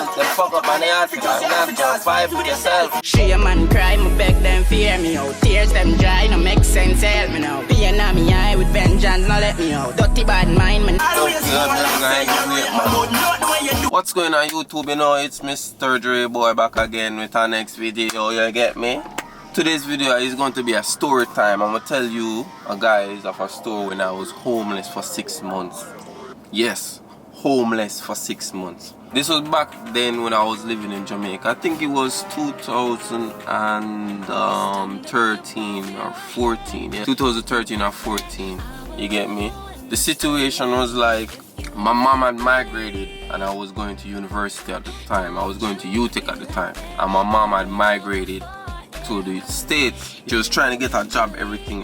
once them fuck up and they ask you to fight with yourself. She a man cry, me beg them fear me out. Tears them dry, no make sense, help me now. Be an army eye with vengeance, no let me out. Dirty bad mind, man. What's going on YouTube? You know, it's Mr. Dre Boy back again with our next video, you get me? Today's video is going to be a story time. I'm going to tell you guys of a story when I was homeless for 6 months. Yes, homeless for 6 months. This was back then when I was living in Jamaica. I think it was 2013 or 14. Yeah, 2013 or 14. You get me? The situation was like my mom had migrated and I was going to university at the time. I was going to UTech at the time. And my mom had migrated to the States. She was trying to get a job, everything,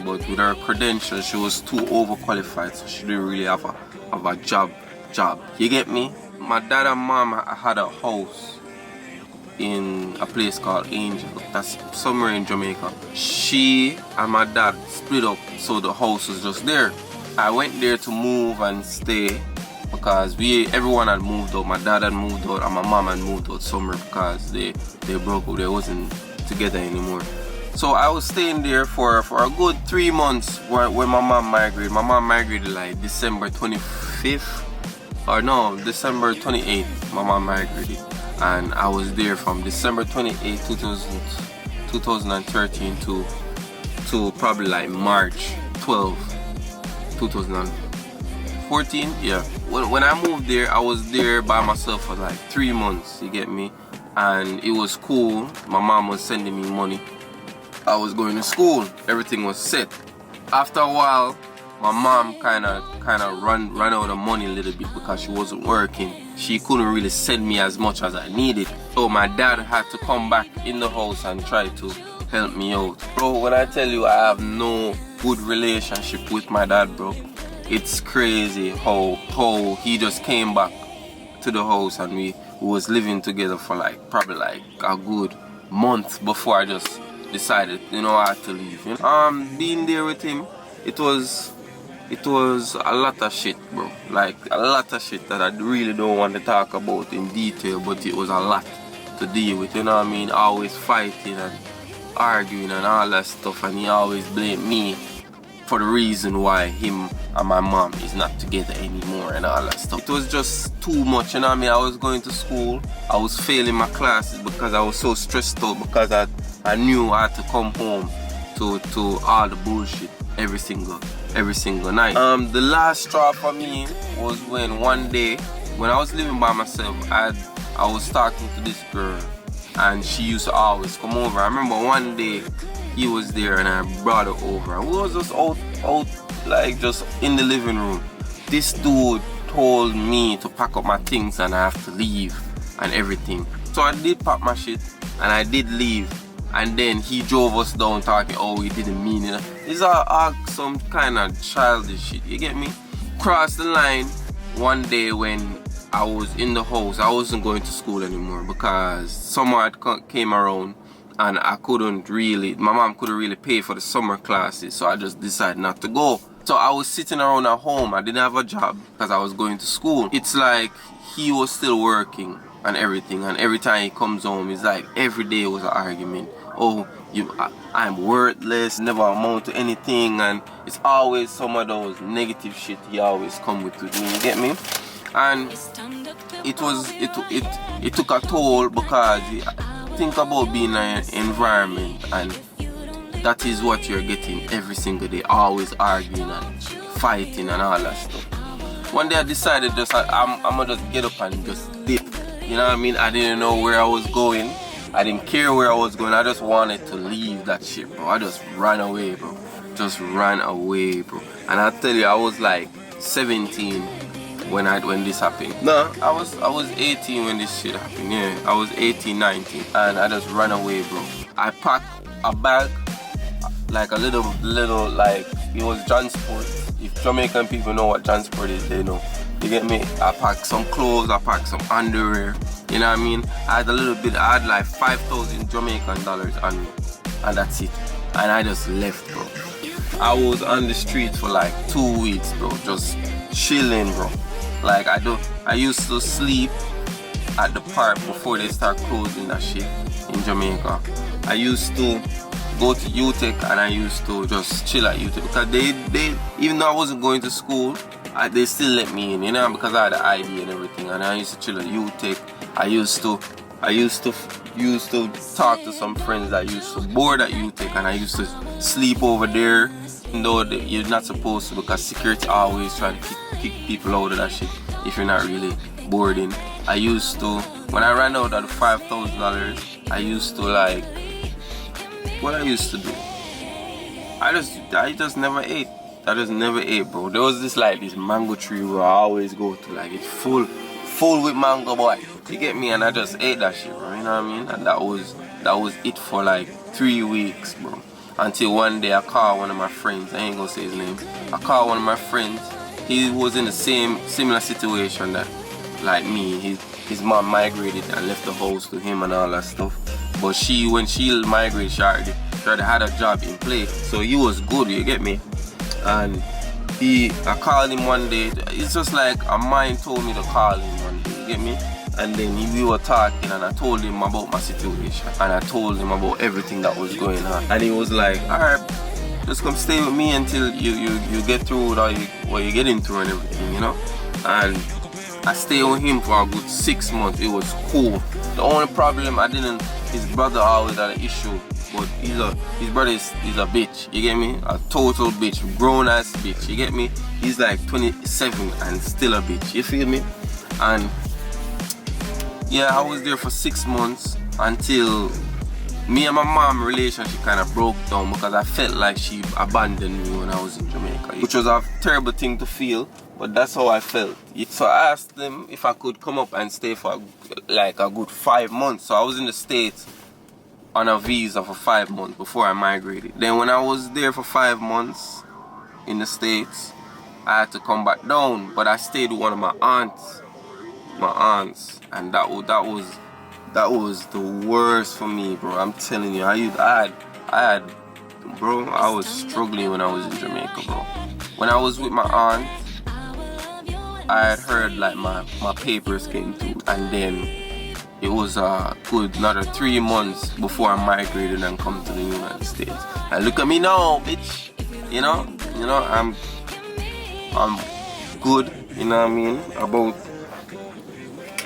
but with her credentials, she was too overqualified, so she didn't really have a job. You get me? My dad and mom had a house in a place called Angel. That's somewhere in Jamaica. She and my dad split up, so the house was just there. I went there to move and stay because everyone had moved out. My dad had moved out and my mom had moved out somewhere because they broke up. They wasn't together anymore. So I was staying there for a good 3 months when my mom migrated. My mom migrated like December 25th or no, December 28th. My mom migrated and I was there from December 28th 2013 to probably like March 12th 2014. Yeah, when I moved there, I was there by myself for like 3 months, you get me? And it was cool. My mom was sending me money. I was going to school. Everything was set. After a while, my mom kind of ran out of money a little bit because she wasn't working. She couldn't really send me as much as I needed. So my dad had to come back in the house and try to help me out. Bro, when I tell you I have no good relationship with my dad, bro, it's crazy how he just came back to the house and we was living together for like probably like a good month before I just decided, you know, I had to leave. You know? Being there with him, it was a lot of shit, bro. Like a lot of shit that I really don't want to talk about in detail, but it was a lot to deal with, you know what I mean? Always fighting and arguing and all that stuff, and he always blamed me for the reason why him and my mom is not together anymore and all that stuff. It was just too much, you know what I mean? I was going to school, I was failing my classes because I was so stressed out because I knew I had to come home to all the bullshit every single night. The last straw for me was when one day when I was living by myself, I was talking to this girl and she used to always come over. I remember one day he was there and I brought her over and we was just out like just in the living room. This dude told me to pack up my things and I have to leave and everything. So I did pack my shit and I did leave, and then he drove us down talking, oh, he didn't mean it. It's all some kind of childish shit, you get me? Crossed the line one day when I was in the house. I wasn't going to school anymore because summer had came around and my mom couldn't really pay for the summer classes, so I just decided not to go. So I was sitting around at home. I didn't have a job because I was going to school. It's like he was still working and everything, and every time he comes home, it's like every day was an argument. Oh, I'm worthless, never amount to anything, and it's always some of those negative shit he always come with me, you get me? And it took a toll because think about being in an environment and that is what you're getting every single day, always arguing and fighting and all that stuff. One day I decided I'm gonna just get up and just dip, you know what I mean? I didn't know where I was going, I didn't care where I was going, I just wanted to leave that shit, bro. I just ran away, bro. Just ran away, bro. And I tell you, I was like 17 when this happened. No, I was 18 when this shit happened. Yeah, I was 18, 19, and I just ran away, bro. I packed a bag, like a little like it was transport. If Jamaican people know what transport is, they know. You get me? I packed some clothes, I packed some underwear. You know what I mean? I had like 5,000 Jamaican dollars on me, and that's it. And I just left, bro. I was on the streets for like 2 weeks, bro, just chilling, bro. Like I used to sleep at the park before they start closing that shit in Jamaica. I used to go to UTech and I used to just chill at UTech because they even though I wasn't going to school, they still let me in, you know, because I had the ID and everything. And I used to chill at UTech. I used to talk to some friends that used to board at UTech, and I used to sleep over there. Though you're not supposed to, because security always trying to kick people out of that shit if you're not really boarding. I used to, when I ran out of the $5,000, I used to like, what I used to do, I just never ate. I just never ate, bro. There was this mango tree where I always go to, like it's full with mango, boy. You get me? And I just ate that shit, bro. You know what I mean? And that was it for like 3 weeks, bro. Until one day I called one of my friends. I ain't gonna say his name. I called one of my friends. He was in the similar situation that like me. His mom migrated and left the house to him and all that stuff. But when she migrated, she already had a job in place. So he was good, you get me? And I called him one day. It's just like a mind told me to call him one day, you get me? And then we were talking and I told him about my situation. And I told him about everything that was going on. And he was like, alright, just come stay with me until you get through what you're getting through and everything, you know? And I stayed with him for a good 6 months. It was cool. The only problem his brother always had an issue. But his brother is a bitch, you get me? A total bitch, grown ass bitch, you get me? He's like 27 and still a bitch, you feel me? And yeah, I was there for 6 months until me and my mom relationship kind of broke down because I felt like she abandoned me when I was in Jamaica, which was a terrible thing to feel, but that's how I felt. So I asked them if I could come up and stay for like a good 5 months. So I was in the States on a visa for 5 months before I migrated. Then when I was there for 5 months in the States, I had to come back down, but I stayed with one of my aunts, and that was the worst for me, bro. I'm telling you, I was struggling when I was in Jamaica, bro. When I was with my aunt, I had heard like my papers came through, and then it was a good another 3 months before I migrated and come to the United States. And look at me now, bitch. You know, I'm good. You know what I mean?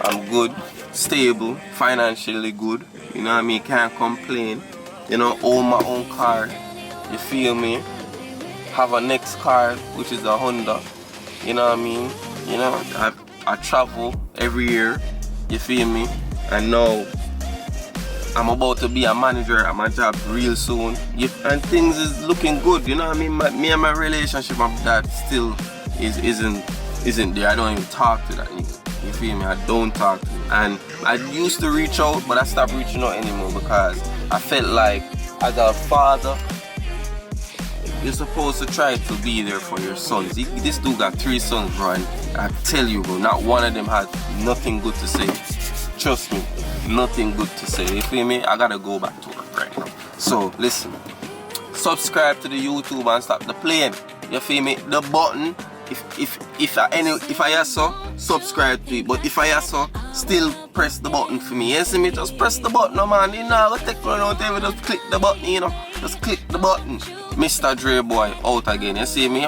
I'm good, stable, financially good. You know what I mean? Can't complain. You know, own my own car. You feel me? Have a next car, which is a Honda. You know what I mean? You know, I travel every year. You feel me? And now I'm about to be a manager at my job real soon. And things is looking good, you know what I mean? Me and my relationship with that still isn't there. I don't even talk to that nigga. You feel me? I don't talk to him. And I used to reach out, but I stopped reaching out anymore because I felt like as a father, you're supposed to try to be there for your sons. This dude got 3 sons, bro, and I tell you, bro, not one of them had nothing good to say. Trust me, nothing good to say. You feel me? I gotta go back to work right now. So listen, subscribe to the YouTube and stop the playing. You feel me? The button. If I also subscribe to it, but if I also still press the button for me. You see me? Just press the button, no man. You know, go take one out there. Just click the button. You know, just click the button. Mr. Dre boy out again. You see me?